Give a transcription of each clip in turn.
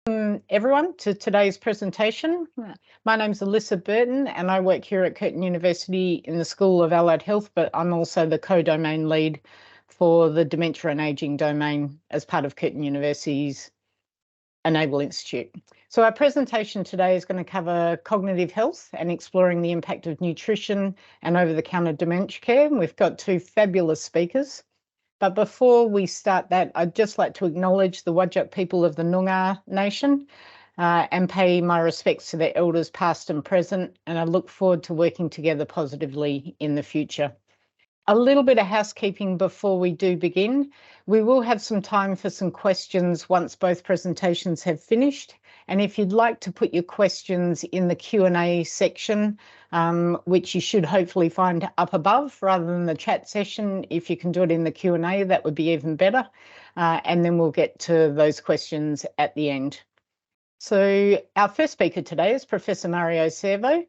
Everyone to today's presentation. My name's Alyssa Burton and I work here at Curtin University in the School of Allied Health, but I'm also the co-domain lead for the Dementia and Ageing domain as part of Curtin University's Enable Institute. So our presentation today is going to cover cognitive health and exploring the impact of nutrition and over-the-counter dementia care. We've got two fabulous speakers. But before we start that, I'd just like to acknowledge the Whadjuk people of the Noongar Nation and pay my respects to their elders past and present, and I look forward to working together positively in the future. A little bit of housekeeping before we do begin. We will have some time for some questions once both presentations have finished. And if you'd like to put your questions in the Q&A section, which you should hopefully find up above rather than the chat session, if you can do it in the Q&A, that would be even better. And then we'll get to those questions at the end. So our first speaker today is Professor Mario Siervo.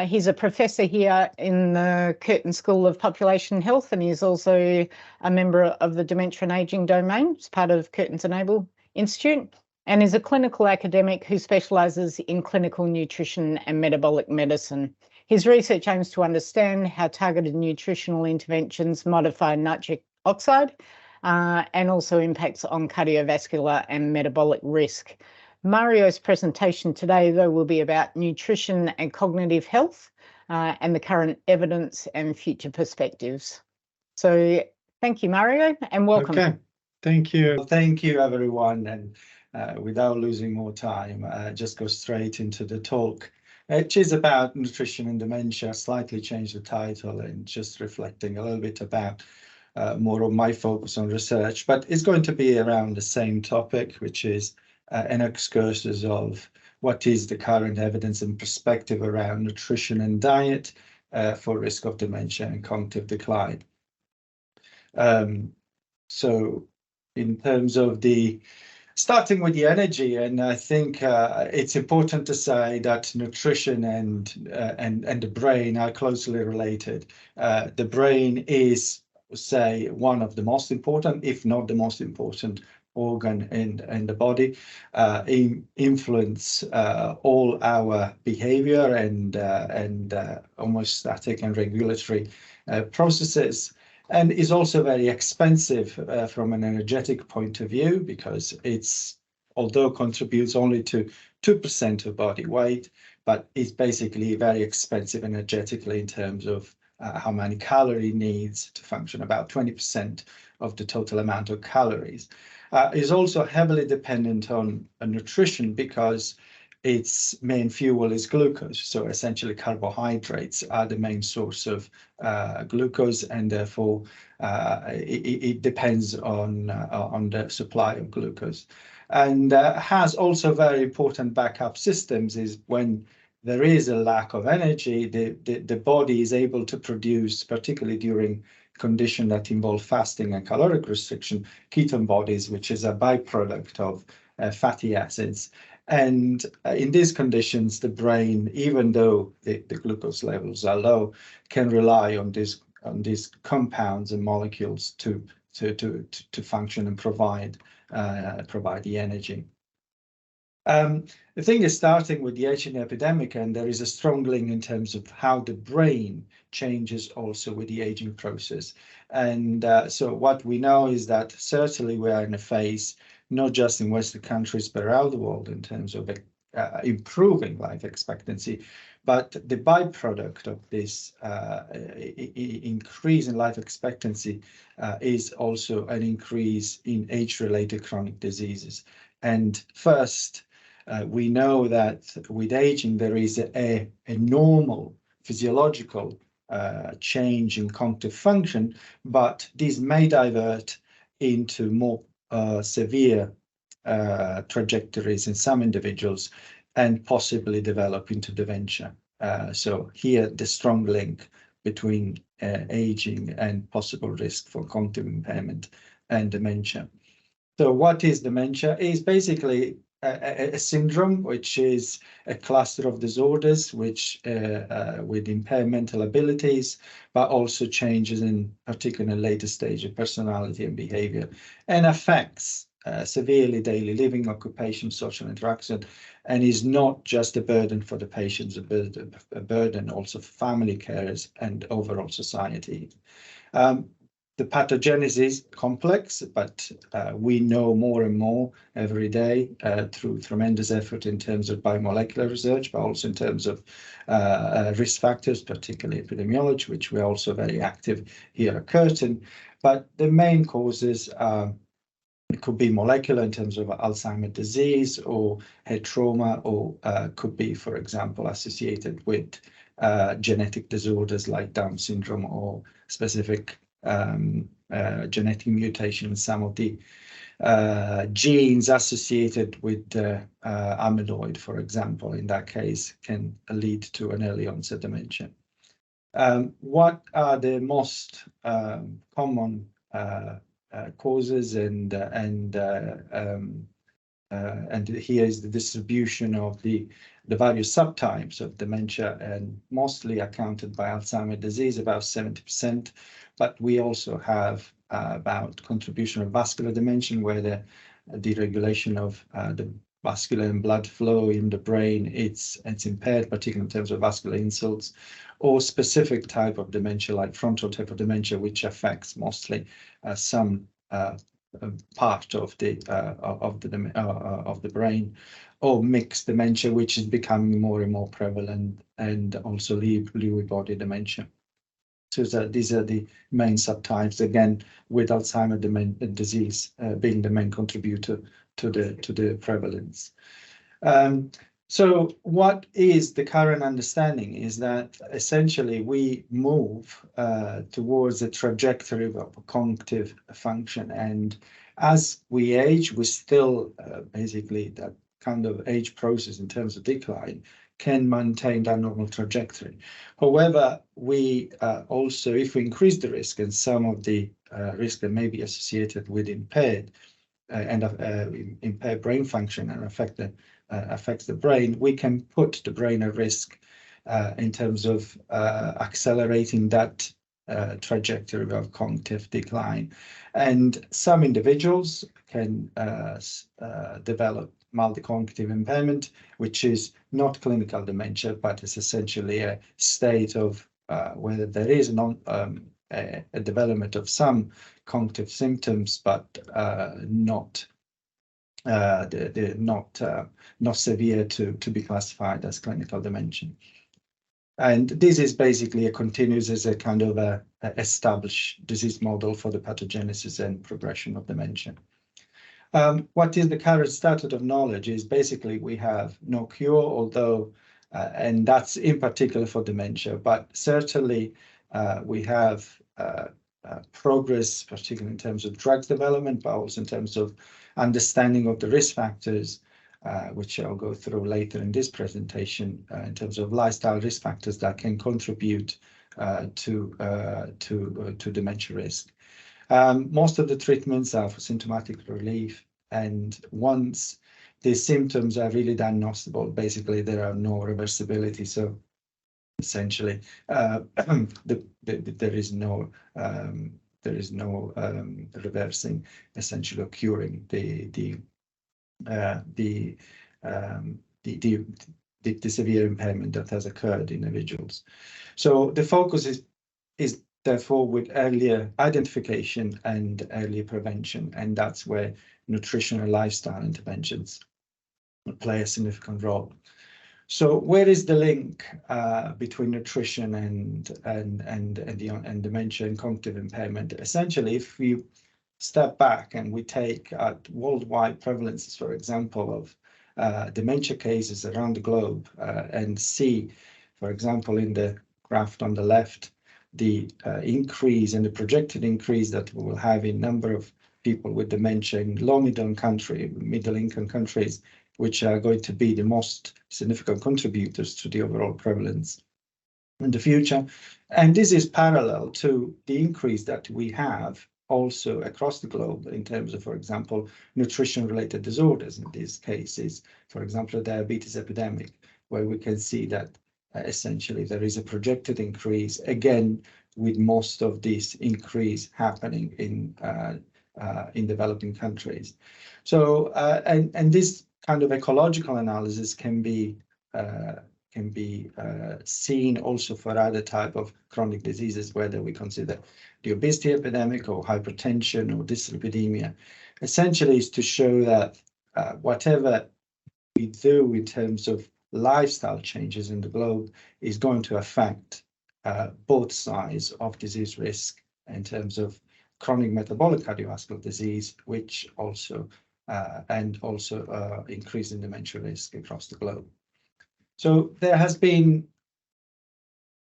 He's a professor here in the Curtin School of Population Health, and he's also a member of the Dementia and Ageing domain as part of Curtin's Enable Institute, and is a clinical academic who specialises in clinical nutrition and metabolic medicine. His research aims to understand how targeted nutritional interventions modify nitric oxide and also impacts on cardiovascular and metabolic risk. Mario's presentation today, though, will be about nutrition and cognitive health and the current evidence and future perspectives. So thank you, Mario, and welcome. Okay, thank you. Thank you, everyone. And without losing more time, just go straight into the talk, which is about nutrition and dementia. Slightly change the title and just reflecting a little bit about more of my focus on research, but it's going to be around the same topic, which is an excursus of what is the current evidence and perspective around nutrition and diet for risk of dementia and cognitive decline. So in terms of starting with the energy, and I think it's important to say that nutrition and the brain are closely related. The brain is, say, one of the most important, if not the most important, organ in the body, influence all our behavior and homeostatic and regulatory processes, and is also very expensive from an energetic point of view, because although contributes only to 2% of body weight, but it's basically very expensive energetically in terms of how many calories it needs to function, about 20% of the total amount of calories. Is also heavily dependent on nutrition because its main fuel is glucose. So essentially carbohydrates are the main source of glucose, and therefore it depends on the supply of glucose. And has also very important backup systems. Is when there is a lack of energy, the body is able to produce, particularly during conditions that involve fasting and caloric restriction, ketone bodies, which is a byproduct of fatty acids. And in these conditions, the brain, even though the glucose levels are low, can rely on these compounds and molecules to function and provide the energy. The thing is, starting with the aging epidemic, and there is a strong link in terms of how the brain changes also with the aging process. And so what we know is that certainly we are in a phase, not just in Western countries, but around the world in terms of improving life expectancy. But the byproduct of this increase in life expectancy is also an increase in age-related chronic diseases. And first, we know that with aging, there is a normal physiological change in cognitive function, but these may divert into more severe trajectories in some individuals and possibly develop into dementia. So here, the strong link between aging and possible risk for cognitive impairment and dementia. So what is dementia? It's basically a syndrome, which is a cluster of disorders which with impaired mental abilities, but also changes in particular later stage of personality and behavior, and affects severely daily living, occupation, social interaction, and is not just a burden for the patients, a burden also for family carers and overall society. The pathogenesis is complex, but we know more and more every day through tremendous effort in terms of biomolecular research, but also in terms of risk factors, particularly epidemiology, which we're also very active here at Curtin. But the main causes it could be molecular in terms of Alzheimer's disease or head trauma, or could be, for example, associated with genetic disorders like Down syndrome or specific genetic mutation in some of the genes associated with amyloid, for example, in that case, can lead to an early onset dementia. What are the most common causes, and here is the distribution of the various subtypes of dementia, and mostly accounted by Alzheimer's disease, about 70%. But we also have about contribution of vascular dementia, where the deregulation of the vascular and blood flow in the brain, it's impaired, particularly in terms of vascular insults, or specific type of dementia like frontal type of dementia, which affects mostly some part of the brain, or mixed dementia, which is becoming more and more prevalent, and also Lewy body dementia. So these are the main subtypes, again, with Alzheimer's disease being the main contributor to the prevalence. So what is the current understanding is that essentially we move towards a trajectory of cognitive function, and as we age, we still basically that kind of age process in terms of decline can maintain that normal trajectory. However, we also, if we increase the risk, and some of the risk that may be associated with impaired brain function and affects the brain, we can put the brain at risk in terms of accelerating that trajectory of cognitive decline. And some individuals can develop multi-cognitive impairment, which is not clinical dementia, but it's essentially a state of whether there is a development of some cognitive symptoms, but not severe to be classified as clinical dementia. And this is basically continues as a kind of a established disease model for the pathogenesis and progression of dementia. What is the current status of knowledge is basically we have no cure, although, and that's in particular for dementia, but certainly we have progress, particularly in terms of drugs development, but also in terms of understanding of the risk factors, which I'll go through later in this presentation, in terms of lifestyle risk factors that can contribute to dementia risk. Most of the treatments are for symptomatic relief, and once the symptoms are really diagnosable, basically there are no reversibility. So essentially, there is no reversing, essentially, or curing the severe impairment that has occurred in individuals. So the focus is therefore with earlier identification and earlier prevention, and that's where nutrition and lifestyle interventions play a significant role. So where is the link between nutrition and dementia and cognitive impairment? Essentially, if we step back and we take worldwide prevalences, for example, of dementia cases around the globe, and see, for example, in the graph on the left, the increase and the projected increase that we will have in number of people with dementia in middle-income countries, which are going to be the most significant contributors to the overall prevalence in the future. And this is parallel to the increase that we have also across the globe in terms of, for example, nutrition-related disorders. In these cases, for example, a diabetes epidemic, where we can see that essentially there is a projected increase, again, with most of this increase happening in in developing countries. So and this kind of ecological analysis can be seen also for other type of chronic diseases, whether we consider the obesity epidemic or hypertension or dyslipidemia. Essentially is to show that whatever we do in terms of lifestyle changes in the globe is going to affect both sides of disease risk in terms of chronic metabolic cardiovascular disease, which also increasing dementia risk across the globe. So there has been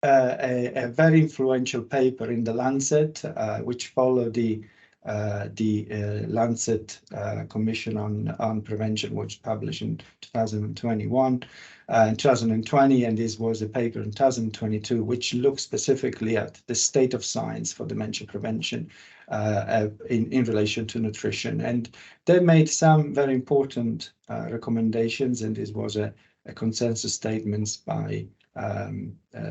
a very influential paper in the Lancet, which followed the Lancet Commission on Prevention, which published in 2021, in 2020, and this was a paper in 2022, which looked specifically at the state of science for dementia prevention in relation to nutrition. And they made some very important recommendations, and this was a consensus statements by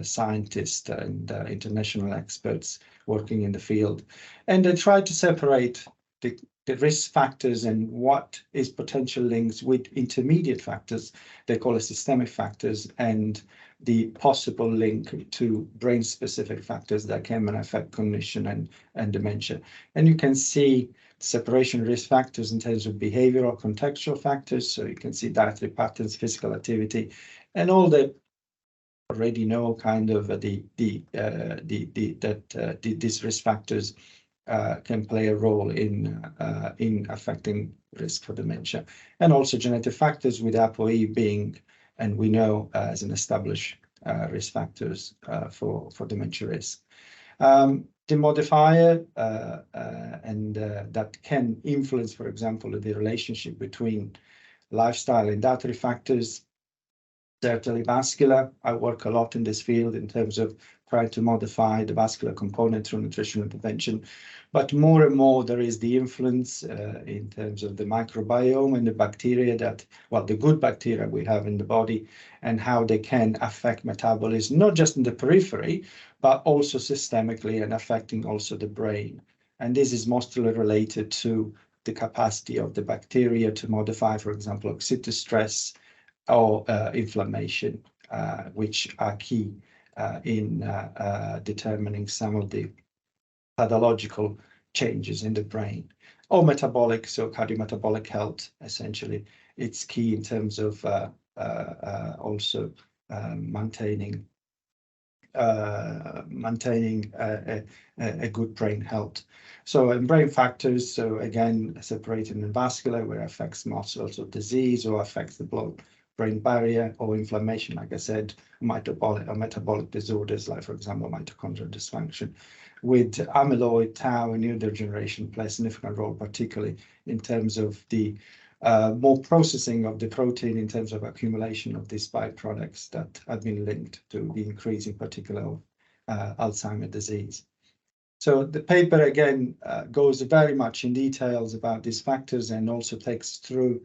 scientists and international experts working in the field. And they tried to separate the risk factors and what is potential links with intermediate factors, they call it systemic factors, and the possible link to brain-specific factors that can affect cognition and dementia. And you can see separation risk factors in terms of behavioral contextual factors. So you can see dietary patterns, physical activity, and all the already know kind of these risk factors can play a role in affecting risk for dementia, and also genetic factors with ApoE being, and we know as an established risk factors for dementia risk. The modifier and that can influence, for example, the relationship between lifestyle and dietary factors. Certainly vascular. I work a lot in this field in terms of trying to modify the vascular component through nutritional intervention. But more and more there is the influence in terms of the microbiome and the bacteria that, well, the good bacteria we have in the body and how they can affect metabolism, not just in the periphery, but also systemically and affecting also the brain. And this is mostly related to the capacity of the bacteria to modify, for example, oxidative stress or inflammation, which are key in determining some of the pathological changes in the brain. Or metabolic, so cardiometabolic health, essentially, it's key in terms of also maintaining a good brain health. So in brain factors, so again, separating in vascular, where it affects muscles or disease or affects the blood-brain barrier, or inflammation, like I said, metabolic disorders, like, for example, mitochondrial dysfunction. With amyloid, tau, and neurodegeneration play a significant role, particularly in terms of the more processing of the protein in terms of accumulation of these byproducts that have been linked to the increase in particular of Alzheimer's disease. So the paper again goes very much in details about these factors and also takes through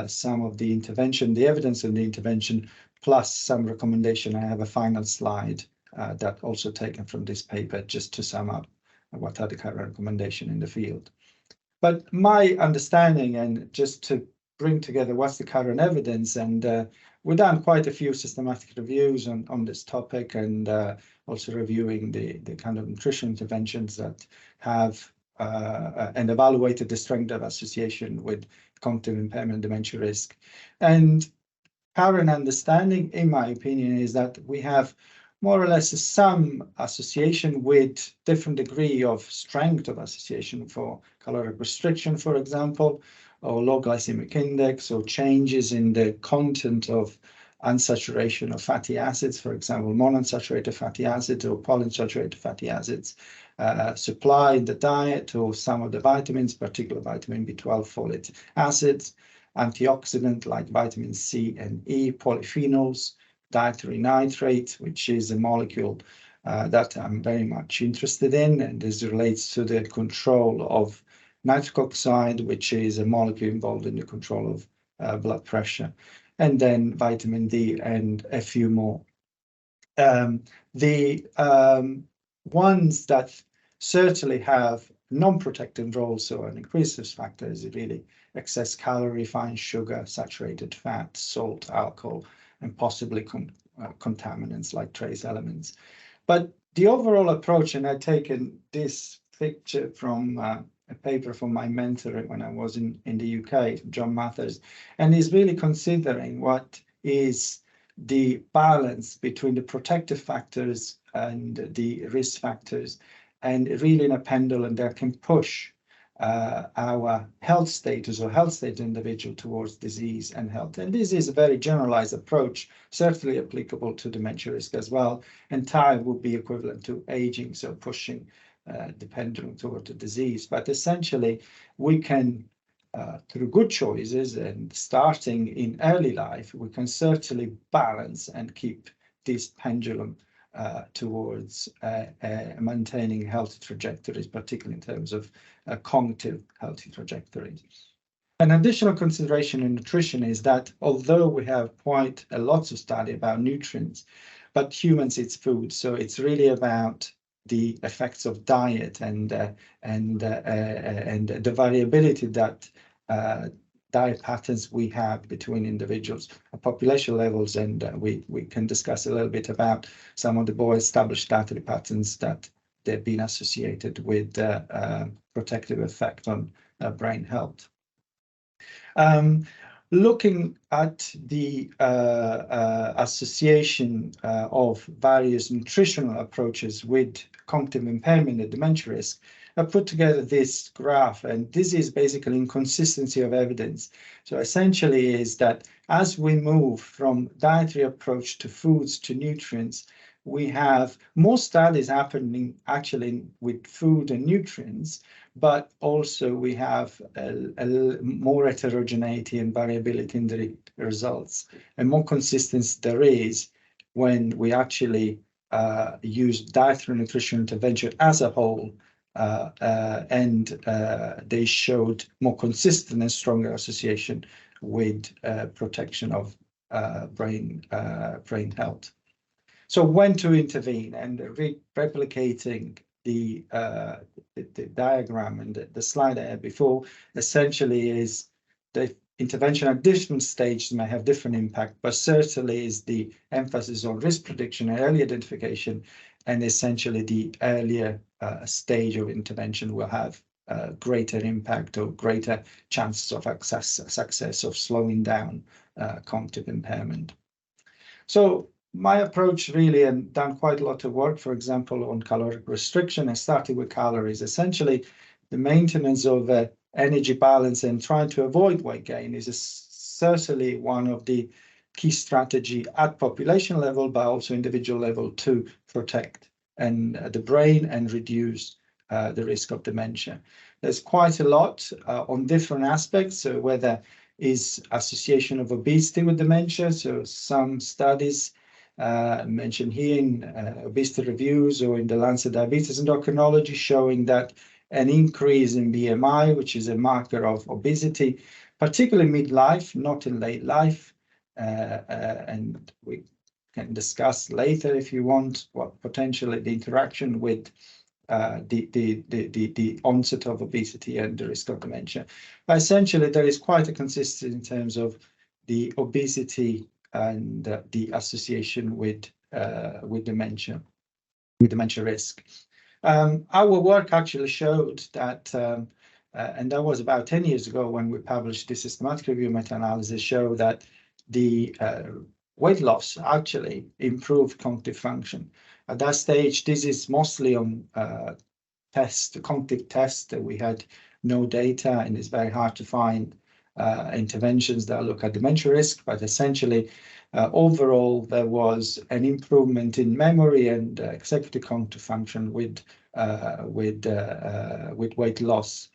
some of the intervention, the evidence of the intervention, plus some recommendation. I have a final slide that also taken from this paper just to sum up what are the current recommendations in the field. But my understanding, and just to bring together what's the current evidence, and we've done quite a few systematic reviews on this topic, and also reviewing the kind of nutrition interventions that have and evaluated the strength of association with cognitive impairment, dementia risk. And current understanding, in my opinion, is that we have more or less some association with different degree of strength of association for caloric restriction, for example, or low glycemic index, or changes in the content of unsaturation of fatty acids, for example, monounsaturated fatty acids or polyunsaturated fatty acids, supply in the diet, or some of the vitamins, particularly vitamin B12, folate acids, antioxidant like vitamin C and E, polyphenols, dietary nitrate, which is a molecule that I'm very much interested in, and this relates to the control of nitric oxide, which is a molecule involved in the control of blood pressure, and then vitamin D and a few more. The ones that certainly have non-protective role, so an increased risk factor is really excess calorie, refined sugar, saturated fat, salt, alcohol, and possibly contaminants like trace elements. But the overall approach, and I've taken this picture from a paper from my mentor when I was in the UK, John Mathers, and he's really considering what is the balance between the protective factors and the risk factors, and really in a pendulum that can push our health status or health state individual towards disease and health. And this is a very generalized approach, certainly applicable to dementia risk as well. And time would be equivalent to aging, so pushing the pendulum toward the disease. But essentially, we can, through good choices and starting in early life, we can certainly balance and keep this pendulum towards maintaining healthy trajectories, particularly in terms of cognitive healthy trajectories. An additional consideration in nutrition is that although we have quite a lot of study about nutrients, but humans eat food, so it's really about the effects of diet and the variability that diet patterns we have between individuals at population levels, and we can discuss a little bit about some of the more established dietary patterns that they've been associated with protective effect on brain health. Looking at the association of various nutritional approaches with cognitive impairment and dementia risk, I put together this graph, and this is basically inconsistency of evidence. So essentially is that as we move from dietary approach to foods to nutrients, we have more studies happening actually with food and nutrients, but also we have a more heterogeneity and variability in the results, and more consistency there is when we actually use dietary nutrition intervention as a whole, and they showed more consistent and stronger association with protection of brain health. So when to intervene, and replicating the diagram and the slide I had before, essentially is the intervention at different stages may have different impact, but certainly is the emphasis on risk prediction and early identification, and essentially the earlier stage of intervention will have greater impact or greater chances of success of slowing down cognitive impairment. So my approach really, and done quite a lot of work, for example, on caloric restriction. I started with calories. Essentially, the maintenance of energy balance and trying to avoid weight gain is certainly one of the key strategy at population level, but also individual level, to protect the brain and reduce the risk of dementia. There's quite a lot on different aspects, so whether is association of obesity with dementia. So some studies mentioned here in obesity reviews or in the Lancet Diabetes Endocrinology, showing that an increase in BMI, which is a marker of obesity, particularly midlife, not in late life, and we can discuss later if you want what potentially the interaction with the onset of obesity and the risk of dementia. But essentially, there is quite a consistency in terms of the obesity and the association with dementia risk. Our work actually showed that, and that was about 10 years ago when we published the systematic review meta-analysis, showed that the weight loss actually improved cognitive function. At that stage, this is mostly on cognitive tests that we had no data, and it's very hard to find interventions that look at dementia risk, but essentially overall there was an improvement in memory and executive cognitive function with weight loss.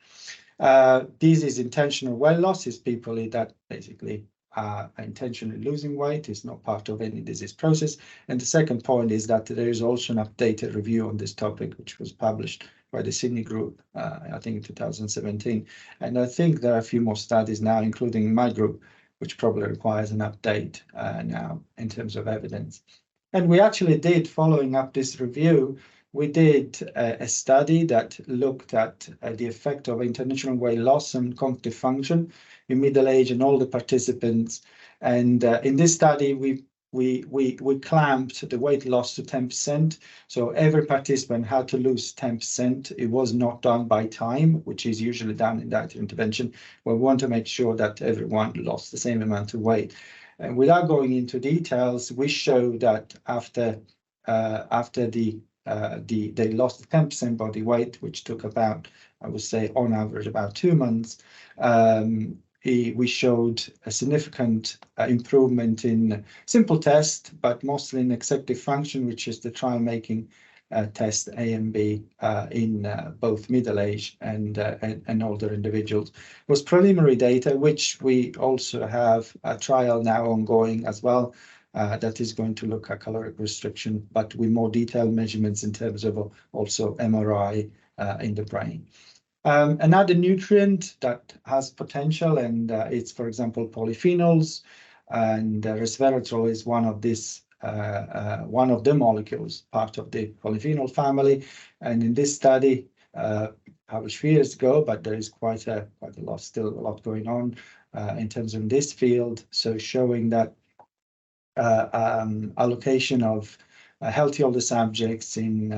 This is intentional weight loss, is people that basically are intentionally losing weight, is not part of any disease process. And the second point is that there is also an updated review on this topic, which was published by the Sydney group, I think in 2017. And I think there are a few more studies now, including my group, which probably requires an update now in terms of evidence. And we actually did, following up this review, we did a study that looked at the effect of international weight loss and cognitive function in middle age and older participants. And in this study, we clamped the weight loss to 10%. So every participant had to lose 10%. It was not done by time, which is usually done in dietary intervention. We want to make sure that everyone lost the same amount of weight. And without going into details, we showed that after they lost 10% body weight, which took about, I would say, on average, about 2 months. We showed a significant improvement in simple test, but mostly in executive function, which is the trial making test A and B in both middle age and older individuals. It was preliminary data, which we also have a trial now ongoing as well. That is going to look at caloric restriction, but with more detailed measurements in terms of also MRI in the brain. Another nutrient that has potential, and it's, for example, polyphenols, and resveratrol is one of the molecules, part of the polyphenol family. And in this study, published a few years ago, but there is quite a lot, still a lot going on in terms of this field. So showing that allocation of healthy older subjects to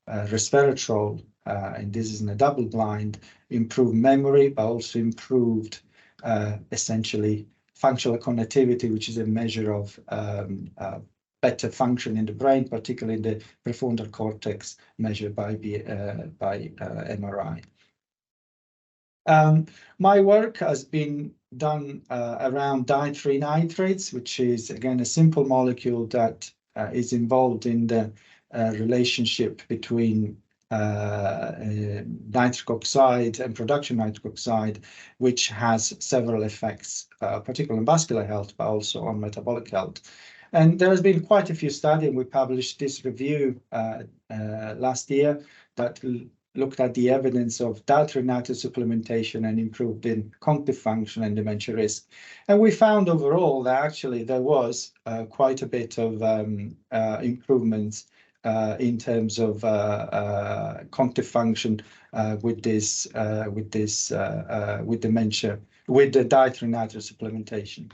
resveratrol, and this is in a double blind, improved memory, but also improved essentially functional connectivity, which is a measure of better function in the brain, particularly in the prefrontal cortex, measured by MRI. My work has been done around dietary nitrates, which is, again, a simple molecule that is involved in the relationship between nitric oxide and production nitric oxide, which has several effects, particularly on vascular health, but also on metabolic health. And there has been quite a few studies, and we published this review last year that looked at the evidence of dietary nitrate supplementation and improved in cognitive function and dementia risk. And we found overall that actually there was quite a bit of improvements in terms of cognitive function with dementia, with the dietary nitrate supplementation.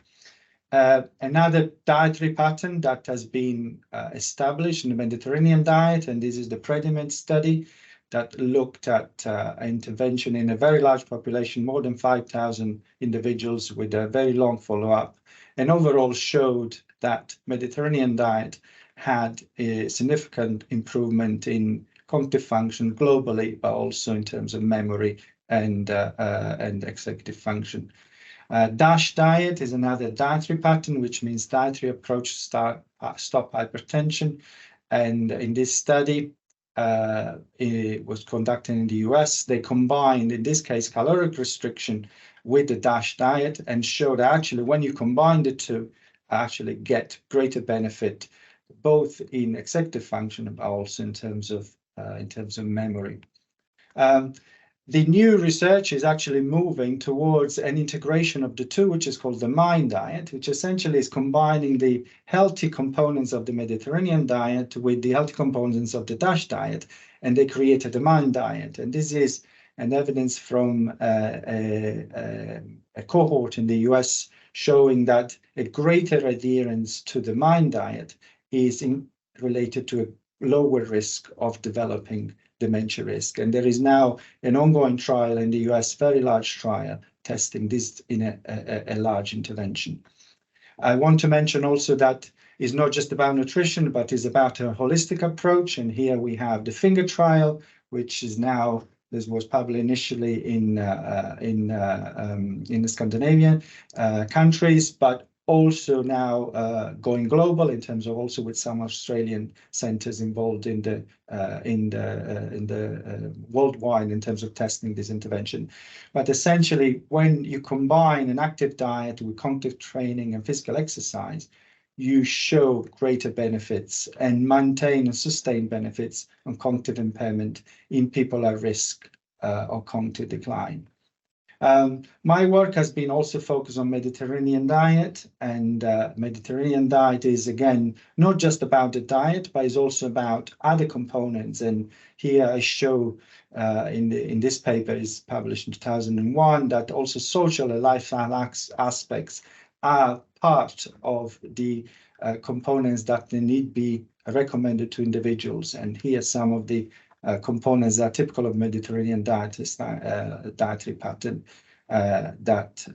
Another dietary pattern that has been established in the Mediterranean diet, and this is the PREDIMED study that looked at intervention in a very large population, more than 5,000 individuals with a very long follow-up, and overall showed that Mediterranean diet had a significant improvement in cognitive function globally, but also in terms of memory and executive function. DASH diet is another dietary pattern, which means dietary approach stop hypertension. And in this study, it was conducted in the US. They combined, in this case, caloric restriction with the DASH diet, and showed actually when you combine the two, actually get greater benefit, both in executive function, but also in terms of memory. The new research is actually moving towards an integration of the two, which is called the MIND diet, which essentially is combining the healthy components of the Mediterranean diet with the healthy components of the DASH diet, and they created the MIND diet. And this is an evidence from a cohort in the US showing that a greater adherence to the MIND diet is related to a lower risk of developing dementia risk. And there is now an ongoing trial in the US, very large trial, testing this in a large intervention. I want to mention also that it's not just about nutrition, but is about a holistic approach. And here we have the FINGER trial, which is now, this was published initially in the Scandinavian countries, but also now going global in terms of also with some Australian centers involved in the worldwide in terms of testing this intervention. But essentially, when you combine an active diet with cognitive training and physical exercise, you show greater benefits and maintain and sustain benefits on cognitive impairment in people at risk of cognitive decline. My work has been also focused on Mediterranean diet, and Mediterranean diet is, again, not just about the diet, but it's also about other components. And here I show in this paper, is published in 2001, that also social and lifestyle aspects are part of the components that they need be recommended to individuals. And here some of the components that are typical of Mediterranean diet, dietary pattern that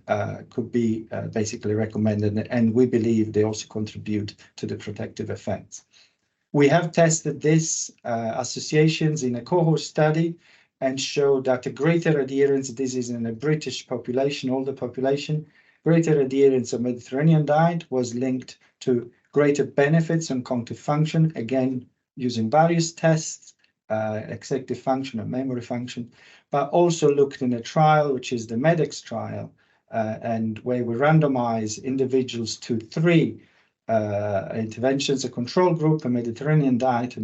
could be basically recommended, and we believe they also contribute to the protective effects. We have tested these associations in a cohort study and showed that a greater adherence, this is in a British population, older population, greater adherence of Mediterranean diet was linked to greater benefits on cognitive function, again, using various tests, executive function and memory function, but also looked in a trial, which is the MEDEX trial, and where we randomize individuals to 3 interventions, a control group, a Mediterranean diet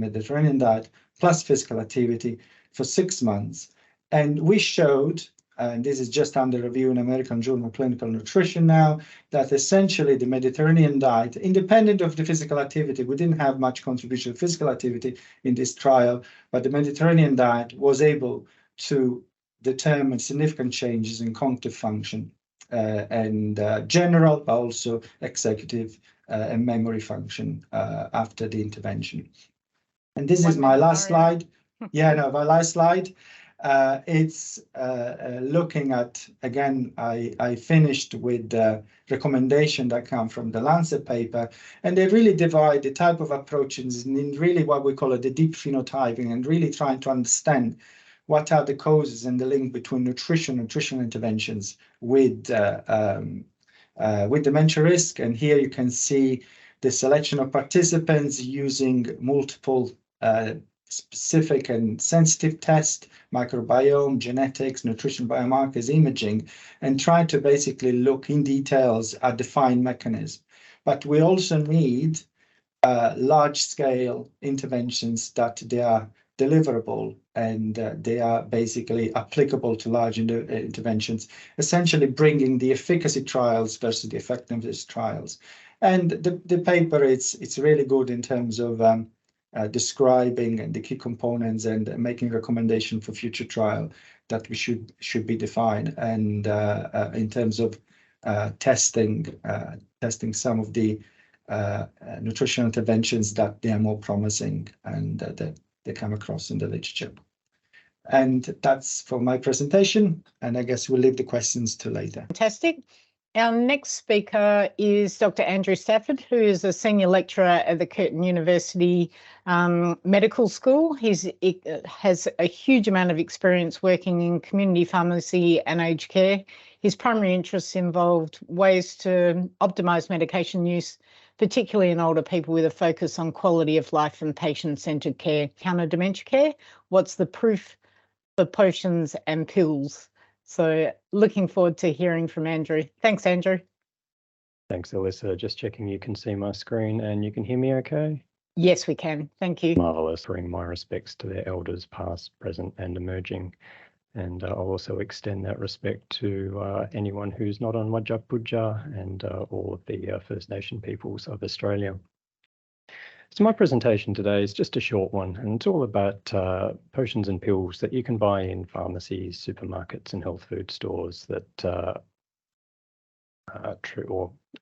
plus physical activity for 6 months. And we showed, and this is just under review in American Journal of Clinical Nutrition now, that essentially the Mediterranean diet, independent of the physical activity, we didn't have much contribution to physical activity in this trial, but the Mediterranean diet was able to determine significant changes in cognitive function and general, but also executive and memory function after the intervention. And this is my last slide. Yeah, no, my last slide. It's looking at, again, I finished with the recommendation that come from the Lancet paper, and they really divide the type of approaches in really what we call the deep phenotyping, and really trying to understand what are the causes and the link between nutritional interventions with dementia risk. And here you can see the selection of participants using multiple specific and sensitive tests, microbiome, genetics, nutrition biomarkers, imaging, and try to basically look in details at defined mechanism. But we also need large-scale interventions that they are deliverable and they are basically applicable to large interventions, essentially bringing the efficacy trials versus the effectiveness trials. And the paper, it's really good in terms of describing the key components and making recommendation for future trial that we should be defined, and in terms of testing some of the nutritional interventions that they are more promising and that they come across in the literature. And that's for my presentation, and I guess we'll leave the questions to later. Fantastic. Our next speaker is Dr. Andrew Stafford, who is a senior lecturer at the Curtin University Medical School. He has a huge amount of experience working in community pharmacy and aged care. His primary interests involved ways to optimise medication use, particularly in older people, with a focus on quality of life and patient-centred care. Counter dementia care, what's the proof for potions and pills? So looking forward to hearing from Andrew. Thanks, Andrew. Thanks, Alyssa. Just checking you can see my screen and you can hear me okay? Yes, we can. Thank you. Marvellous. Bring my respects to their elders, past, present and emerging. And I'll also extend that respect to anyone who's not on Wajak Puja and all of the First Nation peoples of Australia. So my presentation today is just a short one, and it's all about potions and pills that you can buy in pharmacies, supermarkets and health food stores that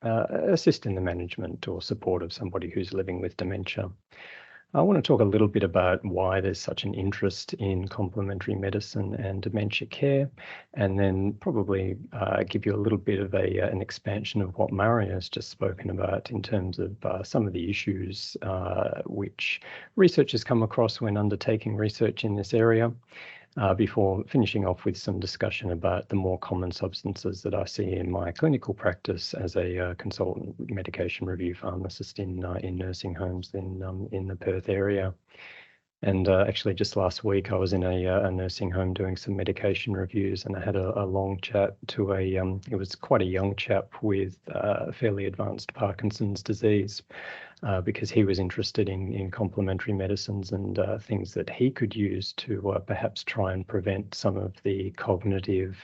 assist in the management or support of somebody who's living with dementia. I want to talk a little bit about why there's such an interest in complementary medicine and dementia care, and then probably give you a little bit of an expansion of what Mario has just spoken about in terms of some of the issues which researchers come across when undertaking research in this area, before finishing off with some discussion about the more common substances that I see in my clinical practice as a consultant medication review pharmacist in nursing homes in the Perth area. And actually just last week I was in a nursing home doing some medication reviews, and I had a long chat to it was quite a young chap with fairly advanced Parkinson's disease. because he was interested in complementary medicines and things that he could use to perhaps try and prevent some of the cognitive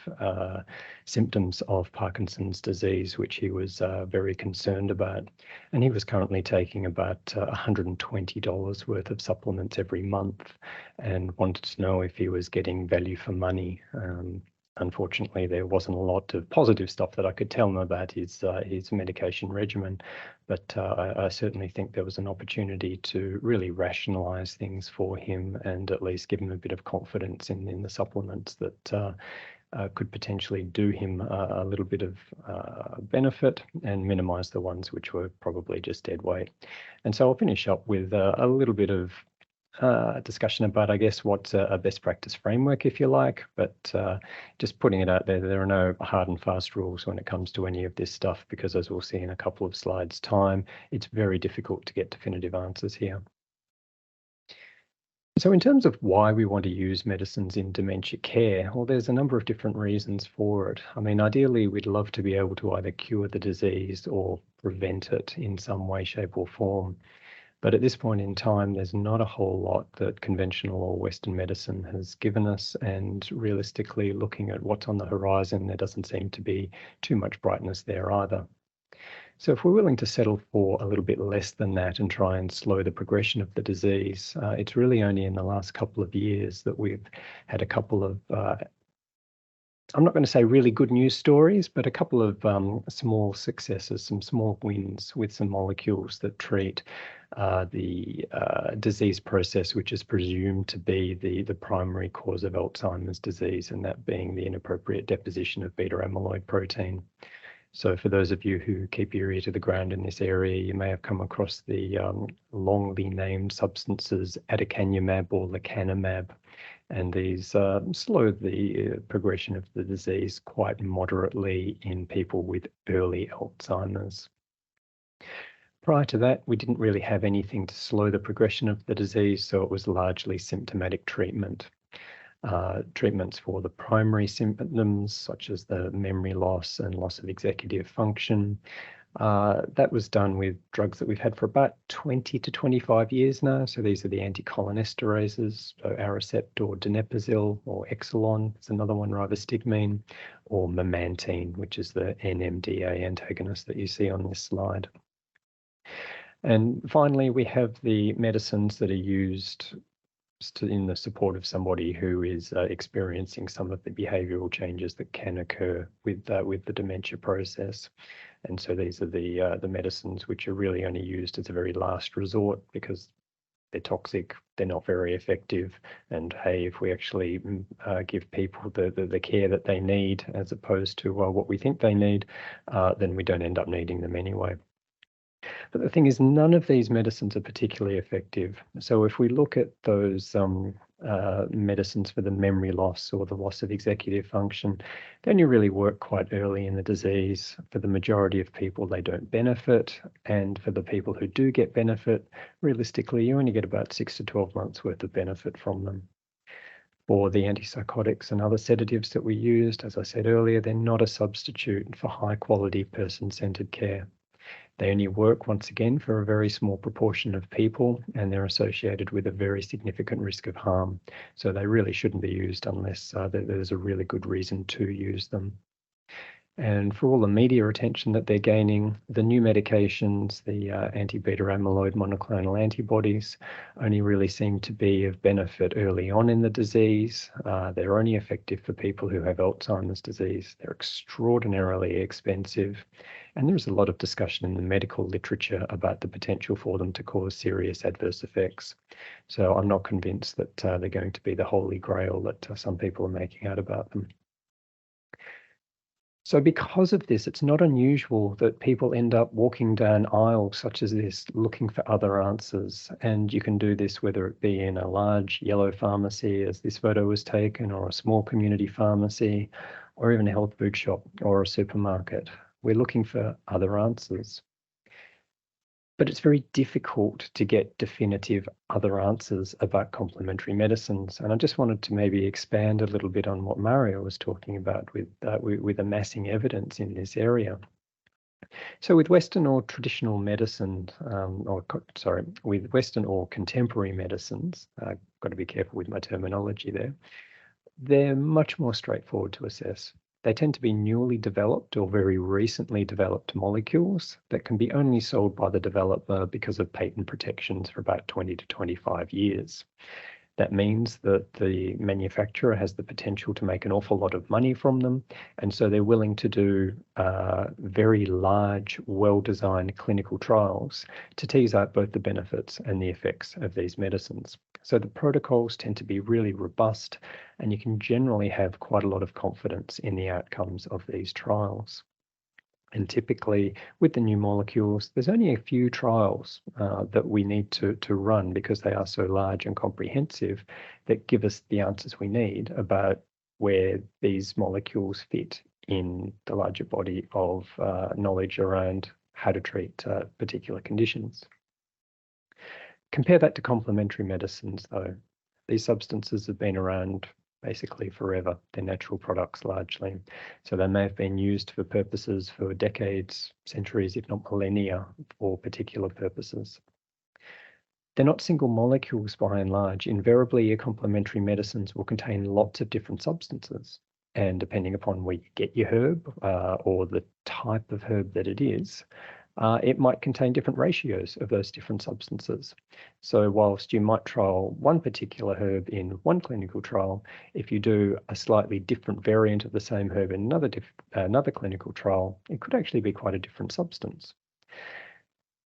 symptoms of Parkinson's disease, which he was very concerned about. And he was currently taking about $120 worth of supplements every month and wanted to know if he was getting value for money. Unfortunately, there wasn't a lot of positive stuff that I could tell him about his medication regimen, but I certainly think there was an opportunity to really rationalize things for him and at least give him a bit of confidence in the supplements that could potentially do him a little bit of benefit and minimize the ones which were probably just dead weight. And so I'll finish up with a little bit of discussion about, I guess, what's a best practice framework, if you like, but just putting it out there, there are no hard and fast rules when it comes to any of this stuff, because as we'll see in a couple of slides' time, it's very difficult to get definitive answers here. So in terms of why we want to use medicines in dementia care, well, there's a number of different reasons for it. I mean, ideally, we'd love to be able to either cure the disease or prevent it in some way, shape or form. But at this point in time, there's not a whole lot that conventional or Western medicine has given us. And realistically, looking at what's on the horizon, there doesn't seem to be too much brightness there either. So if we're willing to settle for a little bit less than that and try and slow the progression of the disease, it's really only in the last couple of years that we've had a couple of I'm not going to say really good news stories, but a couple of small successes, some small wins with some molecules that treat the disease process, which is presumed to be the primary cause of Alzheimer's disease, and that being the inappropriate deposition of beta amyloid protein. So for those of you who keep your ear to the ground in this area, you may have come across the longly named substances aducanumab or lecanemab. And these slow the progression of the disease quite moderately in people with early Alzheimer's. Prior to that, we didn't really have anything to slow the progression of the disease, so it was largely symptomatic treatment. Treatments for the primary symptoms, such as the memory loss and loss of executive function. That was done with drugs that we've had for about 20 to 25 years now. So these are the anticholinesterases, so Aricept or donepezil or Exelon, it's another one, rivastigmine, or memantine, which is the NMDA antagonist that you see on this slide. And finally, we have the medicines that are used in the support of somebody who is experiencing some of the behavioral changes that can occur with the dementia process. And so these are the medicines which are really only used as a very last resort because they're toxic, they're not very effective. And hey, if we actually give people the care that they need as opposed to what we think they need, then we don't end up needing them anyway. But the thing is, none of these medicines are particularly effective. So if we look at those medicines for the memory loss or the loss of executive function, they only really work quite early in the disease. For the majority of people, they don't benefit. And for the people who do get benefit, realistically, you only get about 6 to 12 months worth of benefit from them. For the antipsychotics and other sedatives that we used, as I said earlier, they're not a substitute for high quality person-centered care. They only work, once again, for a very small proportion of people, and they're associated with a very significant risk of harm. So they really shouldn't be used unless there's a really good reason to use them. And for all the media attention that they're gaining, the new medications, the anti-beta amyloid monoclonal antibodies, only really seem to be of benefit early on in the disease. They're only effective for people who have Alzheimer's disease. They're extraordinarily expensive. And there's a lot of discussion in the medical literature about the potential for them to cause serious adverse effects. So I'm not convinced that they're going to be the holy grail that some people are making out about them. So because of this, it's not unusual that people end up walking down aisles such as this looking for other answers. And you can do this whether it be in a large yellow pharmacy, as this photo was taken, or a small community pharmacy, or even a health food shop or a supermarket. We're looking for other answers. But it's very difficult to get definitive other answers about complementary medicines. And I just wanted to maybe expand a little bit on what Mario was talking about with amassing evidence in this area. So with Western or traditional medicine, with Western or contemporary medicines, got to be careful with my terminology there, they're much more straightforward to assess. They tend to be newly developed or very recently developed molecules that can be only sold by the developer because of patent protections for about 20 to 25 years. That means that the manufacturer has the potential to make an awful lot of money from them, and so they're willing to do very large, well-designed clinical trials to tease out both the benefits and the effects of these medicines. So the protocols tend to be really robust, and you can generally have quite a lot of confidence in the outcomes of these trials. And typically with the new molecules, there's only a few trials that we need to run because they are so large and comprehensive that give us the answers we need about where these molecules fit in the larger body of knowledge around how to treat particular conditions. Compare that to complementary medicines, though. These substances have been around basically forever. They're natural products largely. So they may have been used for purposes for decades, centuries, if not millennia, for particular purposes. They're not single molecules by and large. Invariably, your complementary medicines will contain lots of different substances. And depending upon where you get your herb or the type of herb that it is, it might contain different ratios of those different substances. So whilst you might trial one particular herb in one clinical trial, if you do a slightly different variant of the same herb in another clinical trial, it could actually be quite a different substance.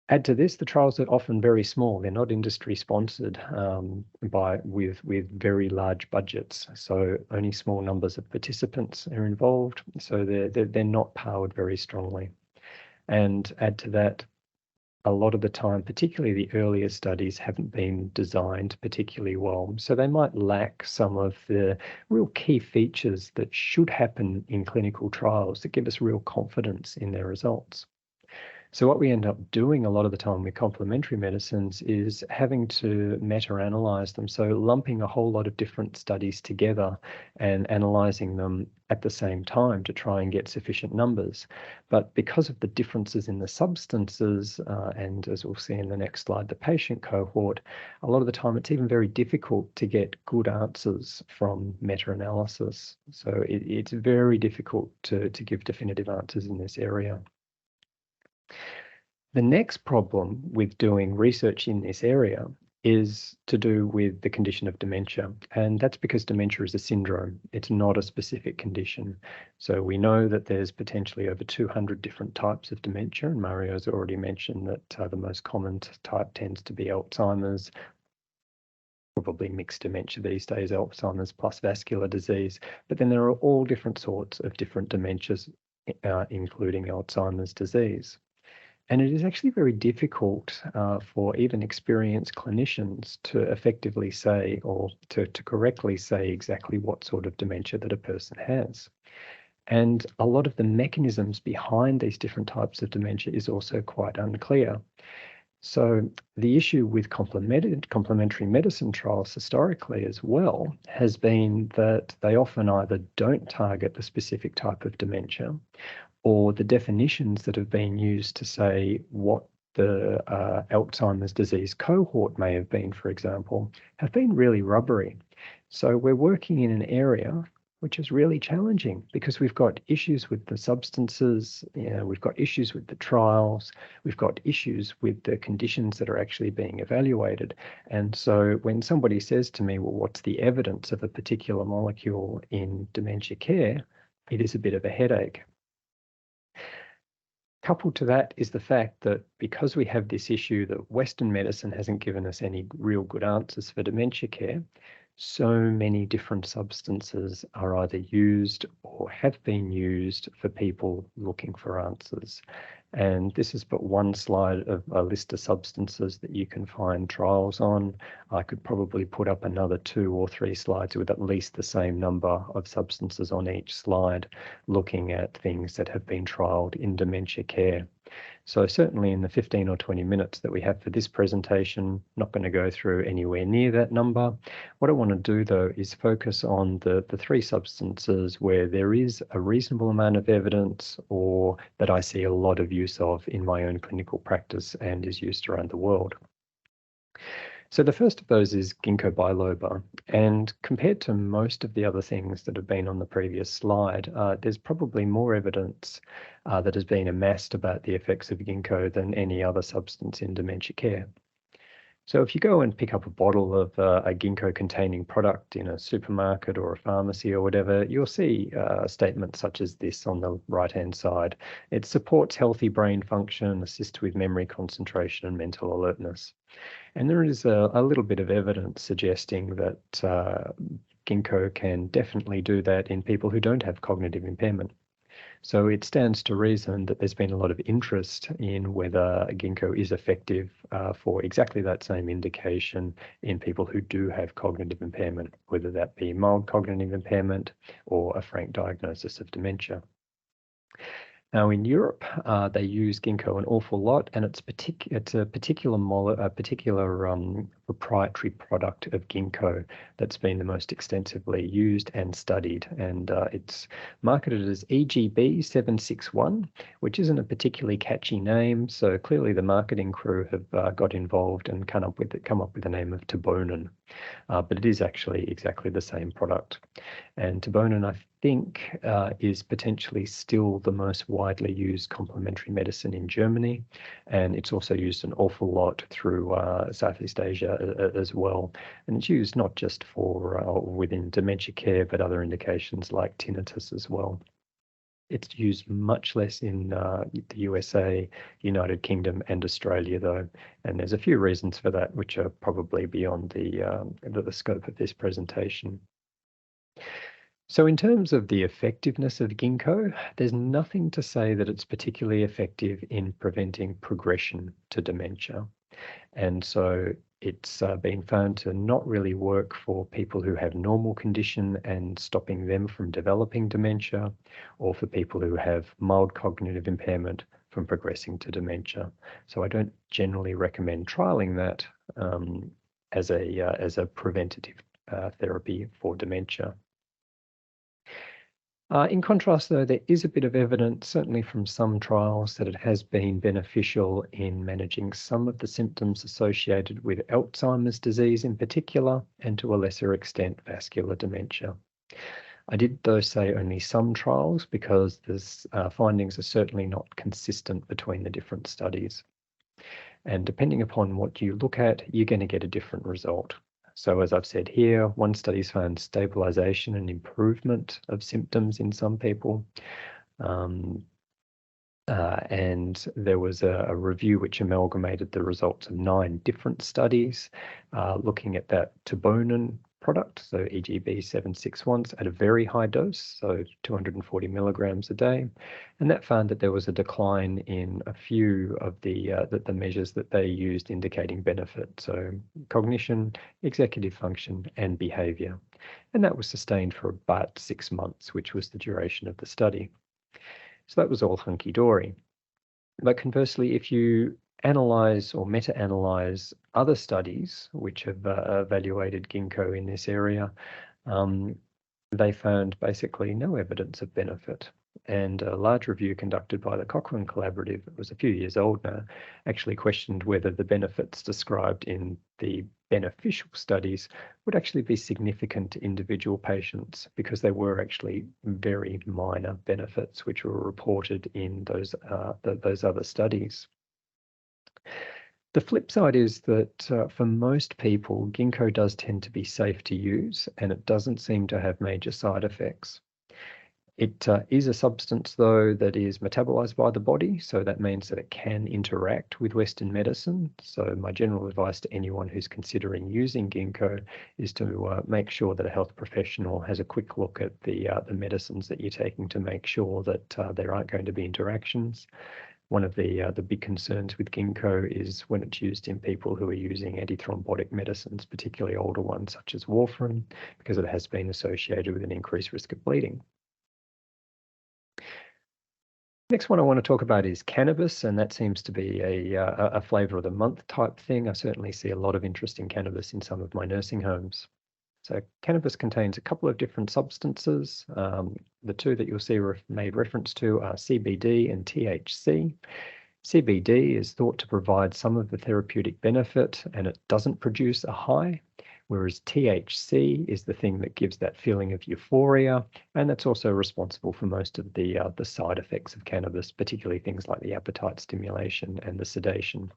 Add to this, the trials are often very small. They're not industry sponsored with very large budgets. So only small numbers of participants are involved. So they're not powered very strongly. And add to that, a lot of the time, particularly the earlier studies, haven't been designed particularly well. So they might lack some of the real key features that should happen in clinical trials that give us real confidence in their results. So what we end up doing a lot of the time with complementary medicines is having to meta-analyze them. So lumping a whole lot of different studies together and analyzing them at the same time to try and get sufficient numbers. But because of the differences in the substances, and as we'll see in the next slide, the patient cohort, a lot of the time it's even very difficult to get good answers from meta-analysis. So it's very difficult to give definitive answers in this area. The next problem with doing research in this area is to do with the condition of dementia. And that's because dementia is a syndrome. It's not a specific condition. So we know that there's potentially over 200 different types of dementia. And Mario's already mentioned that the most common type tends to be Alzheimer's, probably mixed dementia these days, Alzheimer's plus vascular disease. But then there are all different sorts of different dementias, including Alzheimer's disease. And it is actually very difficult for even experienced clinicians to effectively say or to correctly say exactly what sort of dementia that a person has. And a lot of the mechanisms behind these different types of dementia is also quite unclear. So the issue with complementary medicine trials historically as well has been that they often either don't target the specific type of dementia, or the definitions that have been used to say what the Alzheimer's disease cohort may have been, for example, have been really rubbery. So we're working in an area which is really challenging because we've got issues with the substances, we've got issues with the trials, we've got issues with the conditions that are actually being evaluated. And so when somebody says to me, well, what's the evidence of a particular molecule in dementia care, it is a bit of a headache. Coupled to that is the fact that because we have this issue that Western medicine hasn't given us any real good answers for dementia care, so many different substances are either used or have been used for people looking for answers. And this is but one slide of a list of substances that you can find trials on. I could probably put up another 2 or 3 slides with at least the same number of substances on each slide, looking at things that have been trialed in dementia care. So certainly in the 15 or 20 minutes that we have for this presentation, not going to go through anywhere near that number. What I want to do though is focus on the three substances where there is a reasonable amount of evidence or that I see a lot of use of in my own clinical practice and is used around the world. So the first of those is ginkgo biloba, and compared to most of the other things that have been on the previous slide, there's probably more evidence that has been amassed about the effects of ginkgo than any other substance in dementia care. So if you go and pick up a bottle of a ginkgo-containing product in a supermarket or a pharmacy or whatever, you'll see a statement such as this on the right-hand side. It supports healthy brain function, assists with memory, concentration, and mental alertness. And there is a little bit of evidence suggesting that ginkgo can definitely do that in people who don't have cognitive impairment. So it stands to reason that there's been a lot of interest in whether ginkgo is effective for exactly that same indication in people who do have cognitive impairment, whether that be mild cognitive impairment or a frank diagnosis of dementia. Now in Europe, they use ginkgo an awful lot, and it's a particular proprietary product of ginkgo that's been the most extensively used and studied, and it's marketed as EGB 761, which isn't a particularly catchy name. So clearly the marketing crew have got involved and come up with the name of Tibonin, but it is actually exactly the same product. And Tibonin, I think, is potentially still the most widely used complementary medicine in Germany, and it's also used an awful lot through Southeast Asia as well. And it's used not just for within dementia care, but other indications like tinnitus as well. It's used much less in the USA, United Kingdom, and Australia, though, and there's a few reasons for that, which are probably beyond the scope of this presentation. So in terms of the effectiveness of ginkgo, there's nothing to say that it's particularly effective in preventing progression to dementia. And so it's been found to not really work for people who have normal condition and stopping them from developing dementia, or for people who have mild cognitive impairment from progressing to dementia. So I don't generally recommend trialing that as a preventative therapy for dementia. In contrast, though, there is a bit of evidence, certainly from some trials, that it has been beneficial in managing some of the symptoms associated with Alzheimer's disease in particular, and to a lesser extent, vascular dementia. I did, though, say only some trials because the findings are certainly not consistent between the different studies. And depending upon what you look at, you're going to get a different result. So as I've said here, one study's found stabilization and improvement of symptoms in some people. And there was a review which amalgamated the results of 9 different studies looking at that Tibonin product, so EGB 761 at a very high dose, so 240 milligrams a day, and that found that there was a decline in a few of the measures that they used indicating benefit, so cognition, executive function, and behavior, and that was sustained for about 6 months, which was the duration of the study. So that was all hunky-dory. But conversely, if you analyze or meta-analyze other studies which have evaluated ginkgo in this area, they found basically no evidence of benefit. And a large review conducted by the Cochrane Collaborative, it was a few years old now, actually questioned whether the benefits described in the beneficial studies would actually be significant to individual patients, because they were actually very minor benefits which were reported in those other studies. The flip side is that for most people, ginkgo does tend to be safe to use, and it doesn't seem to have major side effects. It is a substance, though, that is metabolized by the body, so that means that it can interact with Western medicine. So my general advice to anyone who's considering using ginkgo is to make sure that a health professional has a quick look at the medicines that you're taking to make sure that there aren't going to be interactions. One of the big concerns with ginkgo is when it's used in people who are using antithrombotic medicines, particularly older ones such as warfarin, because it has been associated with an increased risk of bleeding. Next one I want to talk about is cannabis, and that seems to be a flavour of the month type thing. I certainly see a lot of interest in cannabis in some of my nursing homes. So cannabis contains a couple of different substances. The two that you'll see made reference to are CBD and THC. CBD is thought to provide some of the therapeutic benefit, and it doesn't produce a high, whereas THC is the thing that gives that feeling of euphoria, and that's also responsible for most of the side effects of cannabis, particularly things like the appetite stimulation and the sedation.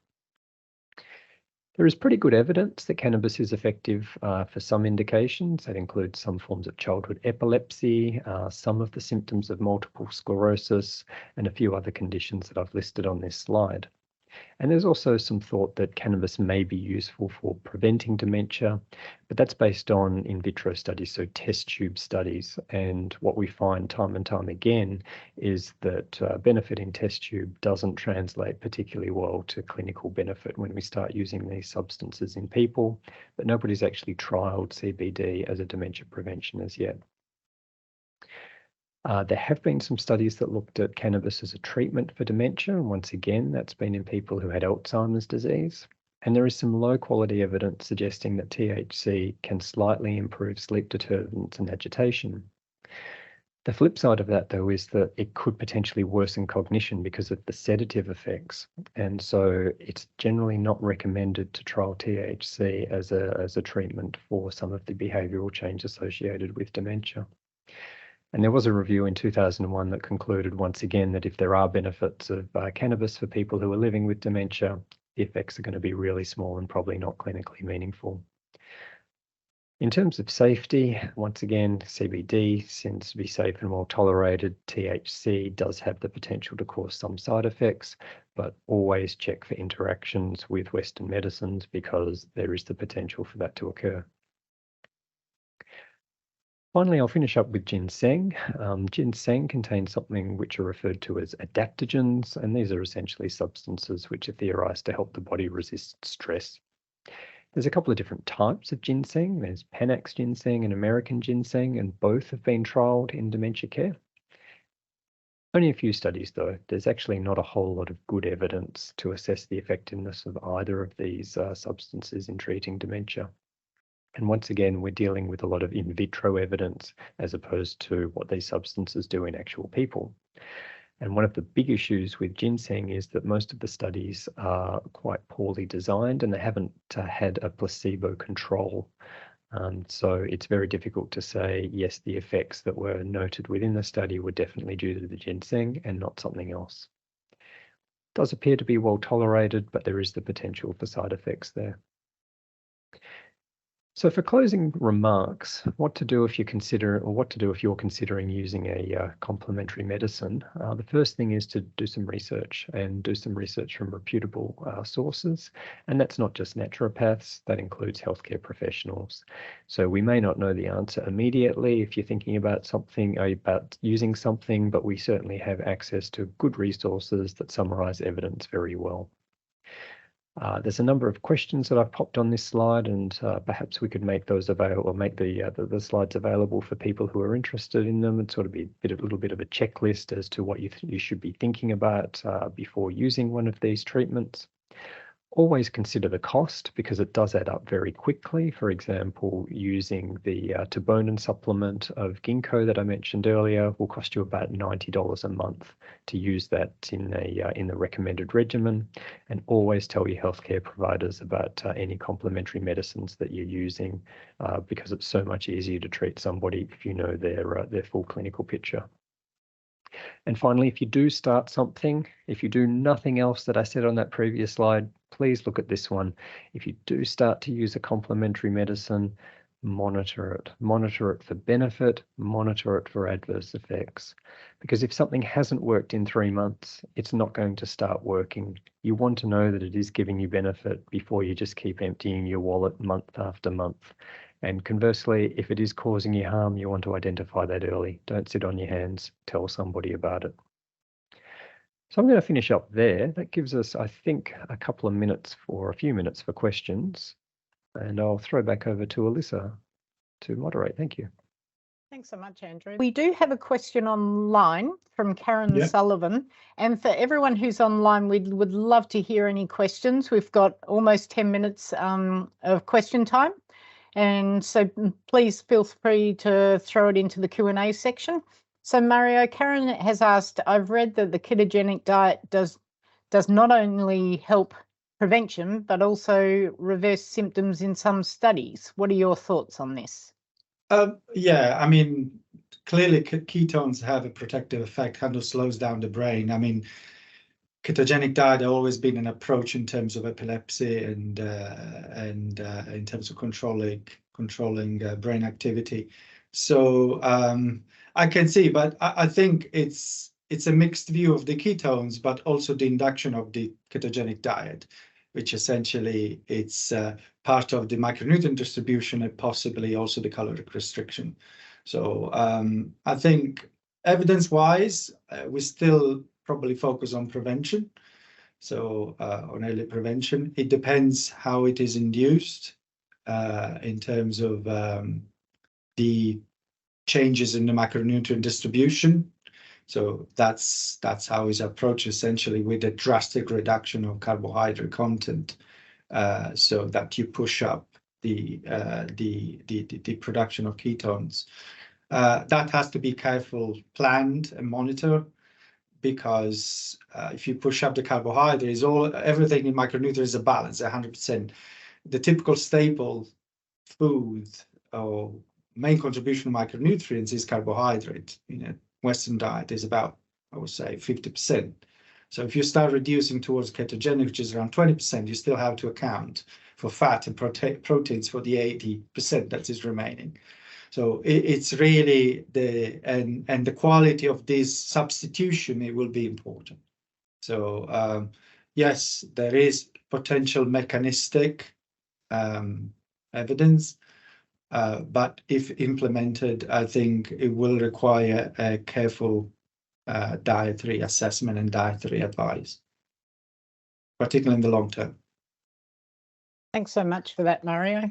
There is pretty good evidence that cannabis is effective for some indications. That includes some forms of childhood epilepsy, some of the symptoms of multiple sclerosis, and a few other conditions that I've listed on this slide. And there's also some thought that cannabis may be useful for preventing dementia, but that's based on in vitro studies, so test tube studies. And what we find time and time again is that benefit in test tube doesn't translate particularly well to clinical benefit when we start using these substances in people, but nobody's actually trialed CBD as a dementia prevention as yet. There have been some studies that looked at cannabis as a treatment for dementia, and once again, that's been in people who had Alzheimer's disease. And there is some low-quality evidence suggesting that THC can slightly improve sleep disturbance and agitation. The flip side of that, though, is that it could potentially worsen cognition because of the sedative effects. And so it's generally not recommended to trial THC as a treatment for some of the behavioral change associated with dementia. And there was a review in 2001 that concluded once again that if there are benefits of cannabis for people who are living with dementia, the effects are going to be really small and probably not clinically meaningful. In terms of safety, once again, CBD seems to be safe and well tolerated. THC does have the potential to cause some side effects, but always check for interactions with Western medicines because there is the potential for that to occur. Finally, I'll finish up with ginseng. Ginseng contains something which are referred to as adaptogens, and these are essentially substances which are theorized to help the body resist stress. There's a couple of different types of ginseng. There's Panax ginseng and American ginseng, and both have been trialed in dementia care. Only a few studies, though. There's actually not a whole lot of good evidence to assess the effectiveness of either of these substances in treating dementia. And once again, we're dealing with a lot of in vitro evidence as opposed to what these substances do in actual people. And one of the big issues with ginseng is that most of the studies are quite poorly designed and they haven't had a placebo control. So it's very difficult to say, yes, the effects that were noted within the study were definitely due to the ginseng and not something else. It does appear to be well tolerated, but there is the potential for side effects there. So for closing remarks, what to do if you're considering using a complementary medicine. The first thing is to do some research and do some research from reputable sources. And that's not just naturopaths, that includes healthcare professionals. So we may not know the answer immediately if you're thinking about using something, but we certainly have access to good resources that summarize evidence very well. There's a number of questions that I've popped on this slide, and perhaps we could make those available, or make the slides available for people who are interested in them, and sort of be a little bit of a checklist as to what you should be thinking about before using one of these treatments. Always consider the cost because it does add up very quickly. For example, using the Tibonin supplement of ginkgo that I mentioned earlier will cost you about $90 a month to use that in the recommended regimen. And always tell your healthcare providers about any complementary medicines that you're using because it's so much easier to treat somebody if you know their full clinical picture. And finally, if you do start something, if you do nothing else that I said on that previous slide, please look at this one. If you do start to use a complementary medicine, monitor it. Monitor it for benefit, monitor it for adverse effects. Because if something hasn't worked in 3 months, it's not going to start working. You want to know that it is giving you benefit before you just keep emptying your wallet month after month. And conversely, if it is causing you harm, you want to identify that early. Don't sit on your hands, tell somebody about it. So I'm going to finish up there. That gives us, I think, a few minutes for questions. And I'll throw back over to Alyssa to moderate. Thank you. Thanks so much, Andrew. We do have a question online from Karen Sullivan. And for everyone who's online, we would love to hear any questions. We've got almost 10 minutes of question time. And so please feel free to throw it into the Q&A section. So Mario, Karen has asked, I've read that the ketogenic diet does not only help prevention, but also reverse symptoms in some studies. What are your thoughts on this? Yeah, I mean, clearly ketones have a protective effect, kind of slows down the brain. I mean, ketogenic diet has always been an approach in terms of epilepsy and in terms of controlling brain activity. So I can see, but I think it's a mixed view of the ketones, but also the induction of the ketogenic diet, which essentially it's part of the micronutrient distribution and possibly also the caloric restriction. So I think evidence-wise, we still probably focus on prevention. So on early prevention, it depends how it is induced in terms of the changes in the macronutrient distribution. So that's how it's approached essentially, with a drastic reduction of carbohydrate content, so that you push up the production of ketones. That has to be careful, planned and monitored, because if you push up the carbohydrates, everything in macronutrients is a balance, 100%. The typical staple food or main contribution to micronutrients is carbohydrate. Western diet is about, I would say, 50%. So if you start reducing towards ketogenic, which is around 20%, you still have to account for fat and proteins for the 80% that is remaining. So it's really the quality of this substitution, it will be important. So yes, there is potential mechanistic evidence, but if implemented, I think it will require a careful dietary assessment and dietary advice, particularly in the long term. Thanks so much for that, Mario.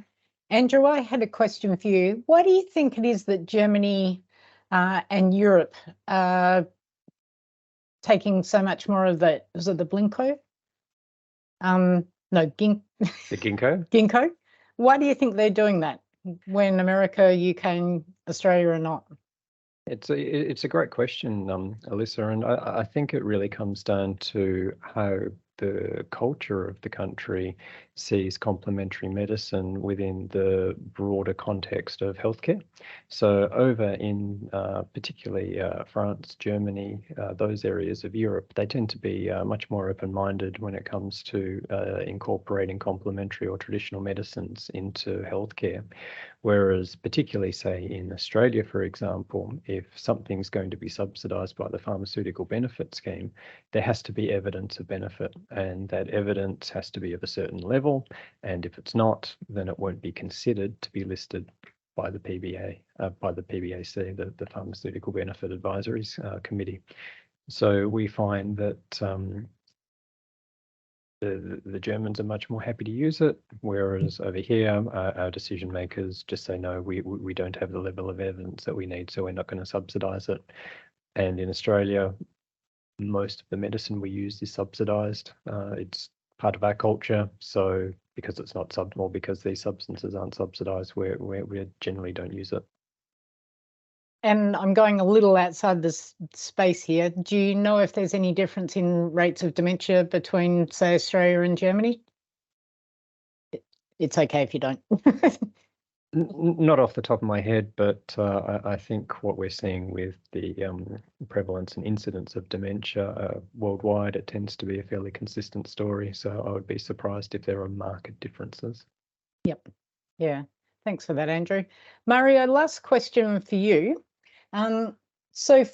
Andrew, I had a question for you. Why do you think it is that Germany and Europe are taking so much more of the, was it the Blinko? No, The ginkgo? Ginkgo. Why do you think they're doing that when America, UK and Australia are not? It's a great question, Alyssa, and I think it really comes down to how the culture of the country sees complementary medicine within the broader context of healthcare. So over in particularly France, Germany, those areas of Europe, they tend to be much more open-minded when it comes to incorporating complementary or traditional medicines into healthcare. Whereas particularly, say, in Australia, for example, if something's going to be subsidised by the pharmaceutical benefit scheme, there has to be evidence of benefit, and that evidence has to be of a certain level. And if it's not, then it won't be considered to be listed by the PBA, by the PBAC, the Pharmaceutical Benefit Advisories Committee. So we find that the Germans are much more happy to use it, whereas over here, our decision makers just say, no, we don't have the level of evidence that we need, so we're not going to subsidise it. And in Australia, most of the medicine we use is subsidised. It's part of our culture, so because it's not because these substances aren't subsidised, we generally don't use it. And I'm going a little outside this space here. Do you know if there's any difference in rates of dementia between, say, Australia and Germany? It's okay if you don't. Not off the top of my head, but I think what we're seeing with the prevalence and incidence of dementia worldwide, it tends to be a fairly consistent story. So I would be surprised if there are marked differences. Yep. Yeah. Thanks for that, Andrew. Mario, last question for you. So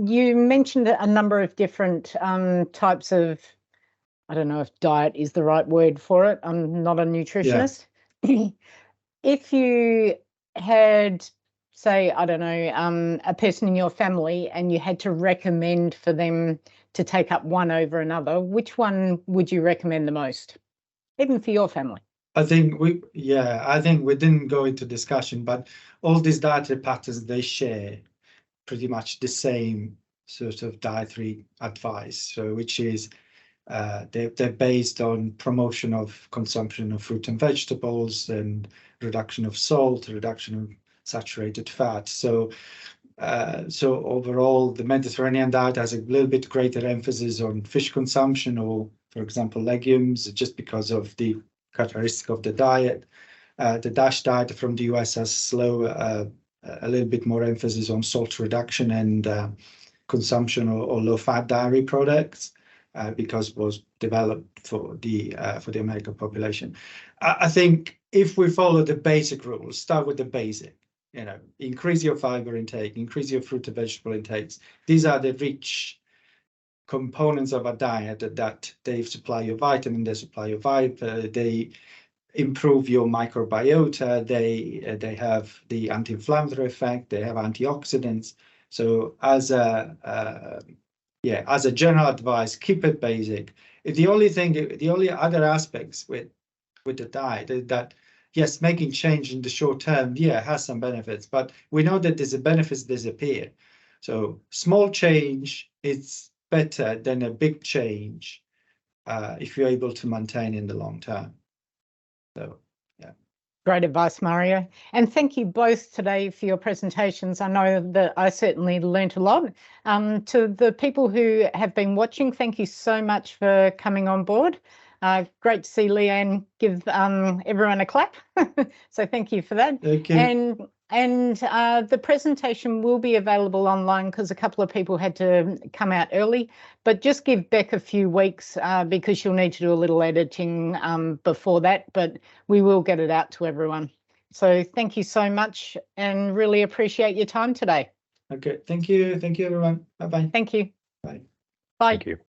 you mentioned a number of different types of, I don't know if diet is the right word for it. I'm not a nutritionist. Yeah. If you had, say, I don't know, a person in your family and you had to recommend for them to take up one over another, which one would you recommend the most, even for your family? I think we didn't go into discussion, but all these dietary patterns, they share pretty much the same sort of dietary advice. So which is they're based on promotion of consumption of fruit and vegetables and reduction of salt, reduction of saturated fat. So overall, the Mediterranean diet has a little bit greater emphasis on fish consumption or, for example, legumes, just because of the characteristic of the diet. The DASH diet from the US has a little bit more emphasis on salt reduction and consumption or low-fat dairy products, because it was developed for the American population. I think if we follow the basic rules, start with the basic, increase your fiber intake, increase your fruit and vegetable intakes. These are the rich components of a diet that they supply your vitamin, they supply your fiber, they improve your microbiota, they have the anti-inflammatory effect, they have antioxidants. So as a general advice, keep it basic. The only other aspects with the diet is that, yes, making change in the short term, has some benefits, but we know that the benefits disappear. So small change is better than a big change if you're able to maintain in the long term. So, yeah. Great advice, Mario. And thank you both today for your presentations. I know that I certainly learnt a lot. To the people who have been watching, thank you so much for coming on board. Great to see Leanne give everyone a clap. So thank you for that. Thank you. And the presentation will be available online because a couple of people had to come out early, but just give Beck a few weeks because she'll need to do a little editing before that, but we will get it out to everyone. So thank you so much and really appreciate your time today. Okay, thank you. Thank you, everyone. Bye-bye. Thank you. Bye. Bye. Thank you.